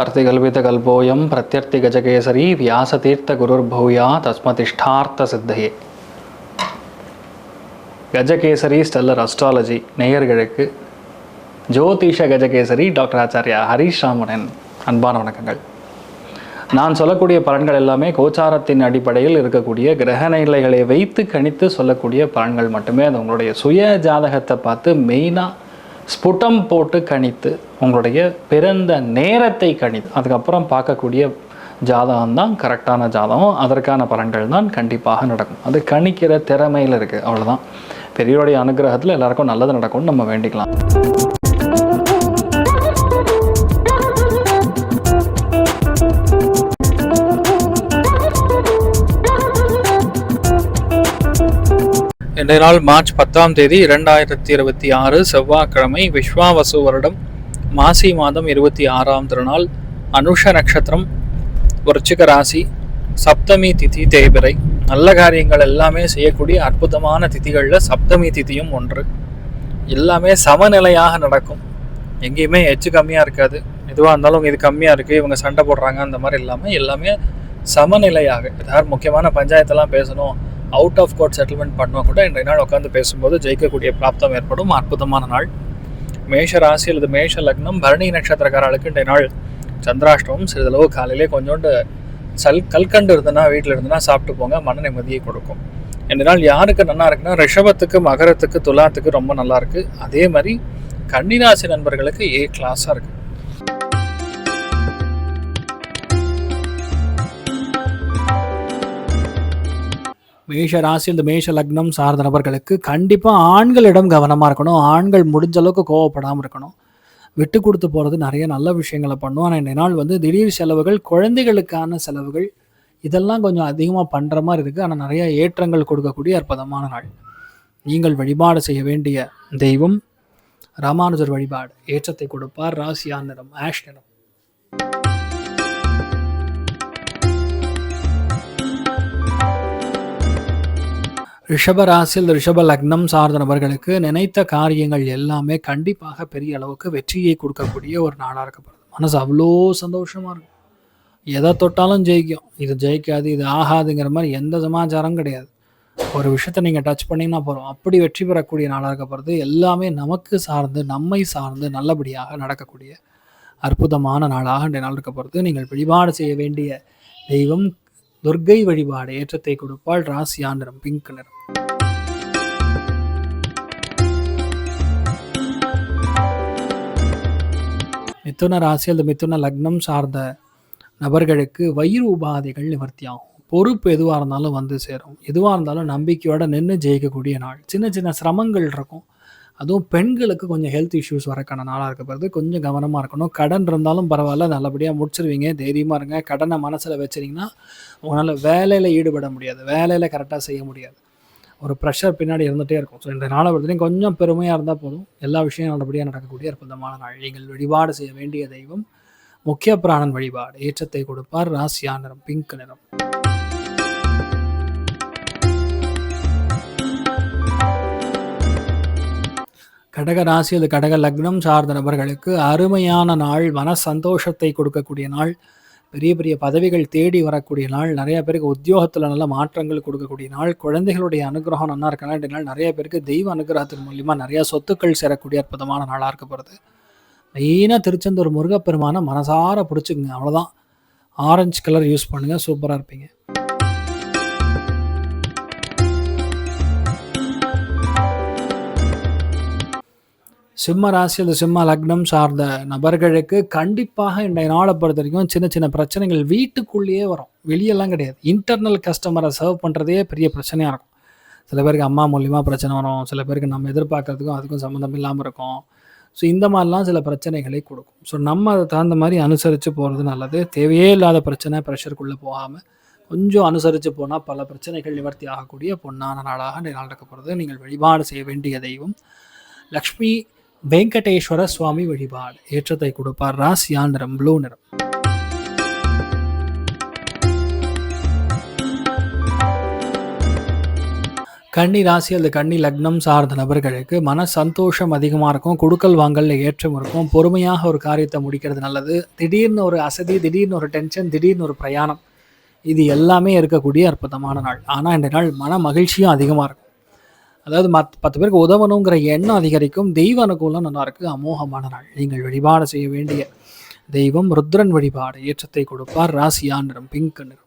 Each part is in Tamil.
अर्तिकल्पितकल्पोऽयं प्रत्यर्थिगजकेसरी व्यासतीर्थगुरुर्भूया तस्मतिष्ठार्थ सिद्धये. கஜகேசரி ஸ்டெல்லர் அஸ்ட்ராலஜி நேயர்களுக்கு ஜோதிஷ கஜகேசரி டாக்டர் ஆச்சாரியா ஹரீஷ் ராமனின் அன்பான வணக்கங்கள். நான் சொல்லக்கூடிய பலன்கள் எல்லாமே கோச்சாரத்தின் அடிப்படையில் இருக்கக்கூடிய கிரக நிலைகளை வைத்து கணித்து சொல்லக்கூடிய பலன்கள் மட்டுமே. அது உங்களுடைய சுய ஜாதகத்தை பார்த்து மெயினாக ஸ்புடம் போட்டு கணித்து உங்களுடைய பிறந்த நேரத்தை கணித்து அதுக்கப்புறம் பார்க்கக்கூடிய ஜாதகம் தான் கரெக்டான ஜாதகம். அதற்கான பலன்கள் தான் கண்டிப்பாக நடக்கும். அது கணிக்கிற திறமையில் இருக்குது, அவ்வளோதான். பெரியோருடைய அனுகிரகத்தில் எல்லாருக்கும் நல்லது நடக்கும்னு நம்ம வேண்டிக்கலாம். இன்றைய நாள் மார்ச் 10ஆம் தேதி 2026 செவ்வாய்க்கிழமை, விஸ்வாவசு வருடம் மாசி மாதம் 26ஆம் திருநாள், அனுஷ நட்சத்திரம், விருச்சிக ராசி, சப்தமி திதி தேய்பிறை. நல்ல காரியங்கள் எல்லாமே செய்யக்கூடிய அற்புதமான திதிகளில் சப்தமி திதியும் ஒன்று. எல்லாமே சமநிலையாக நடக்கும். எங்கேயுமே எச்சு கம்மியாக இருக்காது. எதுவாக இருந்தாலும் இது கம்மியாக இருக்குது, இவங்க சண்டை போடுறாங்க, அந்த மாதிரி இல்லாமல் எல்லாமே சமநிலையாக. ஏதாவது முக்கியமான பஞ்சாயத்தெல்லாம் பேசணும், அவுட் ஆஃப் கோர்ட் செட்டில்மெண்ட் பண்ணால் கூட இன்றைய நாள் உட்காந்து பேசும்போது ஜெயிக்கக்கூடிய பிராப்தம் ஏற்படும். அற்புதமான நாள். மேஷ ராசி அல்லது மேஷ லக்னம், பரணி நட்சத்திரக்காரர்களுக்கு இன்றைய நாள் சந்திராஷ்டமம். சிறிதளவு காலையிலே கொஞ்சோண்டு கல்கண்டு இருந்ததுன்னா வீட்டில் இருந்ததுன்னா சாப்பிட்டு போங்க, மன நிம்மதியை கொடுக்கும். இந்த நாள் யாருக்கு நல்லா இருக்குன்னா ரிஷபத்துக்கு, மகரத்துக்கு, துலாத்துக்கு ரொம்ப நல்லா இருக்கு. அதே மாதிரி கன்னிராசி நண்பர்களுக்கு ஏ கிளாஸாக இருக்கு. மேஷ ராசி இந்த மேஷ லக்னம் சார்ந்த நபர்களுக்கு கண்டிப்பாக ஆண்களிடம் கவனமாக இருக்கணும். ஆண்கள் முடிஞ்ச அளவுக்கு கோவப்படாமல் இருக்கணும். விட்டு கொடுத்து போகிறது நிறைய நல்ல விஷயங்களை பண்ணும். ஆனால் இந்த நாள் திடீர் செலவுகள், குழந்தைகளுக்கான செலவுகள், இதெல்லாம் கொஞ்சம் அதிகமாக பண்ணுற மாதிரி இருக்குது. ஆனால் நிறைய ஏற்றங்கள் கொடுக்கக்கூடிய அற்புதமான நாள். நீங்கள் வழிபாடு செய்ய வேண்டிய தெய்வம் ராமானுஜர் வழிபாடு. ஏற்றத்தை கொடுப்பார். ராசியான நிறம் ஆஷ் நிறம். ரிஷப ராசியில் ரிஷப லக்னம் சார்ந்த நபர்களுக்கு நினைத்த காரியங்கள் எல்லாமே கண்டிப்பாக பெரிய அளவுக்கு வெற்றியை கொடுக்கக்கூடிய ஒரு நாளாக இருக்கப்படுது. மனசு அவ்வளோ சந்தோஷமாக இருக்கும். எதை தொட்டாலும் ஜெயிக்கும். இது ஜெயிக்காது, இது ஆகாதுங்கிற மாதிரி எந்த சமாச்சாரம் கிடையாது. ஒரு விஷயத்தை நீங்கள் டச் பண்ணிங்கன்னா போகிறோம், அப்படி வெற்றி பெறக்கூடிய நாளாக இருக்கப்படுது. எல்லாமே நமக்கு சார்ந்து, நம்மை சார்ந்து நல்லபடியாக நடக்கக்கூடிய அற்புதமான நாளாக இந்த நாள் இருக்கப்படுது. நீங்கள் வழிபாடு செய்ய வேண்டிய தெய்வம் துர்க்கை வழிபாடு. ஏற்றத்தை கொடுப்பாள். ராசியா நிறம் பிங்க் நிறம். மிதுன ராசி அல்லது மிதுன லக்னம் சார்ந்த நபர்களுக்கு வயிறு உபாதைகள் நிவர்த்தியாகும். பொறுப்பு எதுவாக இருந்தாலும் வந்து சேரும். எதுவாக இருந்தாலும் நம்பிக்கையோட நின்று ஜெயிக்கக்கூடிய நாள். சின்ன சின்ன சிரமங்கள் இருக்கும். அதுவும் பெண்களுக்கு கொஞ்சம் ஹெல்த் இஷ்யூஸ் வரக்கான நாளாக இருக்கப்படுது. கொஞ்சம் கவனமாக இருக்கணும். கடன் இருந்தாலும் பரவாயில்ல, நல்லபடியாக முடிச்சிருவீங்க. தைரியமாக இருங்க. கடனை மனசில் வச்சுருங்கன்னா உங்களால் வேலையில் ஈடுபட முடியாது, வேலையில் கரெக்டாக செய்ய முடியாது. ஒரு ப்ரெஷர் பின்னாடி இருந்துகிட்டே இருக்கும். ஸோ இந்த நாளை பொறுத்தவரைக்கும் கொஞ்சம் பெருமையாக இருந்தால் போதும், எல்லா விஷயம் நல்லபடியாக நடக்கக்கூடிய அற்புதமான நாள். நீங்கள் வழிபாடு செய்ய வேண்டிய தெய்வம் முக்கிய பிராணன் வழிபாடு. ஏற்றத்தை கொடுப்பார். ராசியா நிறம் பிங்க் நிறம். கடக ராசி அது கடக லக்னம் சார்ந்த நபர்களுக்கு அருமையான நாள். மன சந்தோஷத்தை கொடுக்கக்கூடிய நாள். பெரிய பெரிய பதவிகள் தேடி வரக்கூடிய நாள். நிறைய பேருக்கு உத்தியோகத்தில் நல்ல மாற்றங்கள் கொடுக்கக்கூடிய நாள். குழந்தைகளுடைய அனுகிரகம் நல்லா இருக்கனால இந்த நாள் நிறைய பேருக்கு தெய்வ அனுகிரகத்தின் மூலிமா நிறைய சொத்துக்கள் சேரக்கூடிய அற்புதமான நாளாக இருக்கப்படுது. மெயினாக திருச்செந்தூர் முருகப்பெருமான மனசார பிடிச்சிக்குங்க, அவ்வளோதான். ஆரஞ்சு கலர் யூஸ் பண்ணுங்கள், சூப்பராக இருப்பீங்க. சிம்ம ராசி அல்லது சிம்ம லக்னம் சார்ந்த நபர்களுக்கு கண்டிப்பாக இன்றைய நாளை பொறுத்த வரைக்கும் சின்ன சின்ன பிரச்சனைகள் வீட்டுக்குள்ளேயே வரும், வெளியெல்லாம் கிடையாது. இன்டர்னல் கஸ்டமரை சர்வ் பண்ணுறதே பெரிய பிரச்சனையாக இருக்கும். சில பேருக்கு அம்மா மூலியமாக பிரச்சனை வரும், சில பேருக்கு நம்ம எதிர்பார்க்கறதுக்கும் அதுக்கும் சம்மந்தம் இல்லாமல் இருக்கும். ஸோ இந்த மாதிரிலாம் சில பிரச்சனைகளை கொடுக்கும். ஸோ நம்ம அதை தகுந்த மாதிரி அனுசரித்து போகிறது நல்லது. தேவையே இல்லாத பிரச்சனை, ப்ரெஷருக்குள்ளே போகாமல் கொஞ்சம் அனுசரித்து போனால் பல பிரச்சனைகள் நிவர்த்தி ஆகக்கூடிய பொன்னான நாளாக இன்றைய நாள் இருக்கப்படுறது. நீங்கள் வழிபாடு செய்ய வேண்டிய தெய்வம் லக்ஷ்மி வெங்கடேஸ்வர சுவாமி வழிபாடு. ஏற்றத்தை கொடுப்பார். ராசியா நிறம் ப்ளூ நிறம். கன்னி ராசி அல்லது கன்னி லக்னம் சார்ந்த நபர்களுக்கு மன சந்தோஷம் அதிகமாக இருக்கும். கொடுக்கல் வாங்கல்ல ஏற்றம் இருக்கும். பொறுமையாக ஒரு காரியத்தை முடிக்கிறது நல்லது. திடீர்னு ஒரு அசதி, திடீர்னு ஒரு டென்ஷன், திடீர்னு ஒரு பிரயாணம், இது எல்லாமே இருக்கக்கூடிய அற்புதமான நாள். ஆனால் இந்த நாள் மன மகிழ்ச்சியும் அதிகமாக இருக்கும். அதாவது 10 பேருக்கு உதவணுங்கிற எண்ணம் அதிகரிக்கும். தெய்வ அனுகூலம் நல்லா இருக்கு. அமோகமான நாள். நீங்கள் வழிபாடு செய்ய வேண்டிய தெய்வம் ருத்ரன் வழிபாடு. ஏற்றத்தை கொடுப்பார். ராசியா நிறம் பிங்க் நிறம்.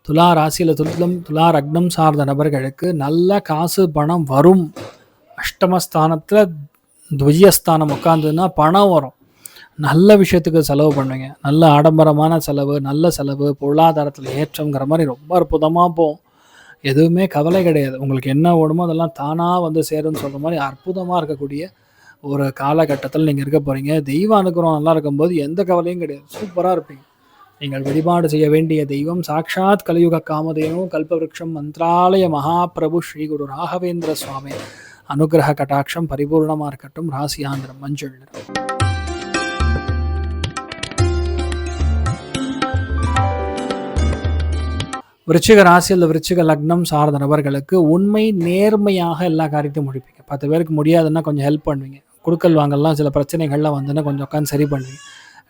துலா ராசியில் துலா ரக்னம் சார்ந்த நபர்களுக்கு நல்ல காசு பணம் வரும். அஷ்டமஸ்தானத்தில் துவியஸ்தானம் உட்காந்துன்னா பணம் வரும். நல்ல விஷயத்துக்கு செலவு பண்ணுவீங்க. நல்ல ஆடம்பரமான செலவு, நல்ல செலவு, பொருளாதாரத்தில் ஏற்றங்கிற மாதிரி ரொம்ப அற்புதமாக போகும். எதுவுமே கவலை கிடையாது. உங்களுக்கு என்ன வேணுமோ அதெல்லாம் தானாக வந்து சேரும்னு சொல்கிற மாதிரி அற்புதமாக இருக்கக்கூடிய ஒரு காலகட்டத்தில் நீங்கள் இருக்க போகிறீங்க. தெய்வ அனுகிரகம் நல்லா இருக்கும்போது எந்த கவலையும் கிடையாது. சூப்பராக இருப்பீங்க. நீங்கள் வழிபாடு செய்ய வேண்டிய தெய்வம் சாக்ஷாத் கலியுக காமதேனு கல்பவருஷம் மந்த்ராலய மகாபிரபு ஸ்ரீ குரு ராகவேந்திர சுவாமி அனுகிரக கட்டாட்சம் பரிபூர்ணமாக இருக்கட்டும். ராசியாந்திரம் மஞ்சள் நிறம். விருச்சிக ராசி அல்லது விருச்சிக லக்னம் சார்ந்த நபர்களுக்கு உண்மை நேர்மையாக எல்லா காரியத்தையும் முடிப்பீங்க. 10 பேருக்கு முடியாதுன்னா கொஞ்சம் ஹெல்ப் பண்ணுவீங்க. கொடுக்கல் வாங்கலாம் சில பிரச்சனைகள்லாம் வந்துன்னா கொஞ்சம் உட்காந்து சரி பண்ணுவீங்க.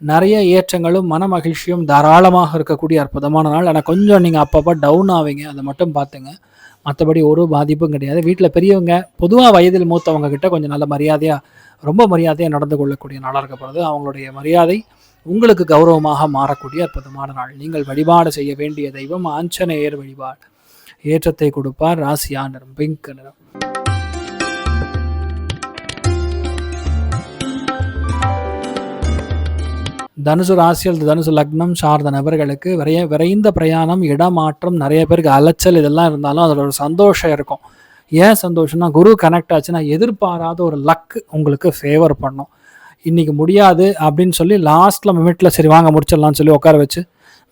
நிறைய ஏற்றங்களும் மன மகிழ்ச்சியும் தாராளமாக இருக்கக்கூடிய அற்புதமான நாள். ஆனால் கொஞ்சம் நீங்கள் அப்பப்போ டவுன் ஆவீங்க, அதை மட்டும் பார்த்துங்க. மற்றபடி ஒரு பாதிப்பும் கிடையாது. வீட்டில் பெரியவங்க பொதுவாக வயதில் மூத்தவங்க கிட்ட கொஞ்சம் நல்ல மரியாதையாக, ரொம்ப மரியாதையாக நடந்து கொள்ளக்கூடிய நாளாக இருக்கப்படுது. அவங்களுடைய மரியாதை உங்களுக்கு கௌரவமாக மாறக்கூடிய அற்புதமான நாள். நீங்கள் வழிபாடு செய்ய வேண்டிய தெய்வம் ஆஞ்சநேயர் வழிபாடு. ஏற்றத்தை கொடுப்பார். ராசியா நிறம் பிங்க் நிறம். தனுசு ராசியில் தனுசு லக்னம் சார்ந்த நபர்களுக்கு விரைந்த பிரயாணம், இடமாற்றம், நிறைய பேருக்கு அலைச்சல் இதெல்லாம் இருந்தாலும் அதில் ஒரு சந்தோஷம் இருக்கும். ஏன் சந்தோஷம்னா குரு கனெக்ட் ஆச்சுன்னா எதிர்பாராத ஒரு லக் உங்களுக்கு ஃபேவர் பண்ணும். இன்றைக்கி முடியாது அப்படின்னு சொல்லி லாஸ்ட்டில் மினிட்டில் சரி வாங்க முடிச்சிடலாம்னு சொல்லி உட்கார வச்சு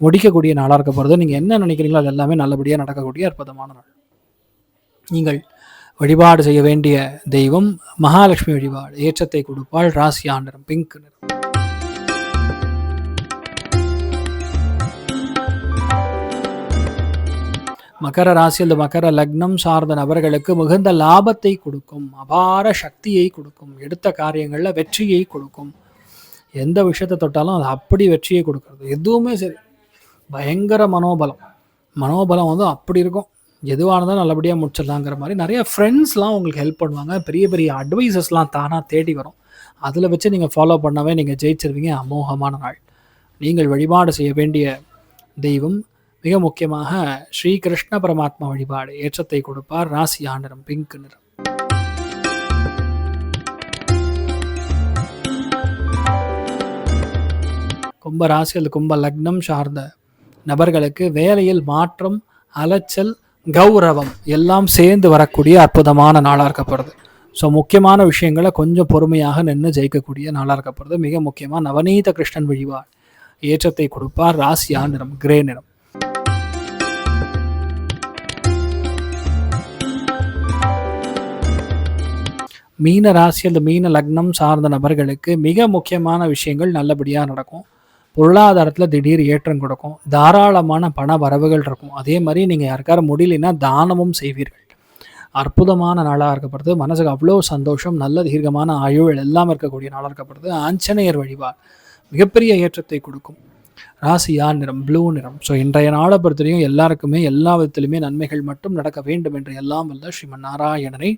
முடிக்கக்கூடிய நாளாக இருக்க போகிறது. நீங்கள் என்ன நினைக்கிறீங்களோ அது எல்லாமே நல்லபடியாக நடக்கக்கூடிய அற்புதமான நாள். நீங்கள் வழிபாடு செய்ய வேண்டிய தெய்வம் மகாலட்சுமி வழிபாடு. ஏற்றத்தை கொடுப்பாள். ராசியா நிறம் பிங்க் நிறம். மகர ராசி அல்லது மகர லக்னம் சார்ந்த நபர்களுக்கு மிகுந்த லாபத்தை கொடுக்கும். அபார சக்தியை கொடுக்கும். எடுத்த காரியங்களில் வெற்றியை கொடுக்கும். எந்த விஷயத்தை தொட்டாலும் அது அப்படி வெற்றியை கொடுக்கறது. எதுவுமே சரி பயங்கர மனோபலம் வந்து அப்படி இருக்கும். எதுவாக இருந்தாலும் நல்லபடியாக முடிச்சிடலாங்கிற மாதிரி நிறைய ஃப்ரெண்ட்ஸ்லாம் உங்களுக்கு ஹெல்ப் பண்ணுவாங்க. பெரிய பெரிய அட்வைசஸ்லாம் தானாக தேடி வரும். அதில் வச்சு நீங்கள் ஃபாலோ பண்ணவே நீங்கள் ஜெயிச்சிருவீங்க. அமோகமான நாள். நீங்கள் வழிபாடு செய்ய வேண்டிய தெய்வம் மிக முக்கியமாக ஸ்ரீ கிருஷ்ண பரமாத்மா வழிபாடு. ஏற்றத்தை கொடுப்பார். ராசியா நிறம் பிங்க் நிறம். கும்ப ராசி அல்லது கும்ப லக்னம் சார்ந்த நபர்களுக்கு வேலையில் மாற்றம், அலைச்சல், கௌரவம் எல்லாம் சேர்ந்து வரக்கூடிய அற்புதமான நாளாக இருக்கப்படுது. ஸோ முக்கியமான விஷயங்களை கொஞ்சம் பொறுமையாக நின்று ஜெயிக்கக்கூடிய நாளாக இருக்கப்படுது. மிக முக்கியமாக நவநீத கிருஷ்ணன் வழிபாடு. ஏற்றத்தை கொடுப்பார். ராசியா நிறம் கிரே நிறம். மீன ராசி அல்லது மீன லக்னம் சார்ந்த நபர்களுக்கு மிக முக்கியமான விஷயங்கள் நல்லபடியாக நடக்கும். பொருளாதாரத்தில் திடீர் ஏற்றம் கொடுக்கும். தாராளமான பண வரவுகள் இருக்கும். அதே மாதிரி நீங்கள் யாருக்காரும் முடியலைன்னா தானமும் செய்வீர்கள். அற்புதமான நாளாக இருக்கப்படுது. மனசுக்கு அவ்வளோ சந்தோஷம். நல்ல தீர்க்கமான ஆயுள் எல்லாம் இருக்கக்கூடிய நாளாக இருக்கப்படுது. ஆஞ்சநேயர் வழிபாடு மிகப்பெரிய ஏற்றத்தை கொடுக்கும். ராசியா நிறம் ப்ளூ நிறம். ஸோ இன்றைய நாளை பொறுத்தவரையும் எல்லாருக்குமே எல்லா விதத்திலுமே நன்மைகள் மட்டும் நடக்க வேண்டும் என்று எல்லாம் வல்ல ஸ்ரீமன் நாராயணனை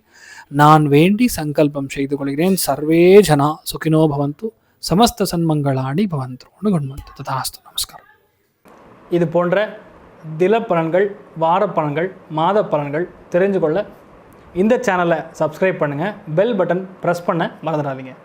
நான் வேண்டி சங்கல்பம் செய்து கொள்கிறேன். சர்வே ஜனா சுகினோ பவந்து சமஸ்த சன்மங்களாணி பவந்தோன்னு குண்மந்து ததாஸ்து. நமஸ்காரம். இது போன்ற தில பலன்கள், வார பலன்கள், மாத பலன்கள் தெரிஞ்சு கொள்ள இந்த சேனலை சப்ஸ்கிரைப் பண்ணுங்கள். பெல் பட்டன் ப்ரெஸ் பண்ண மறந்துடாதீங்க.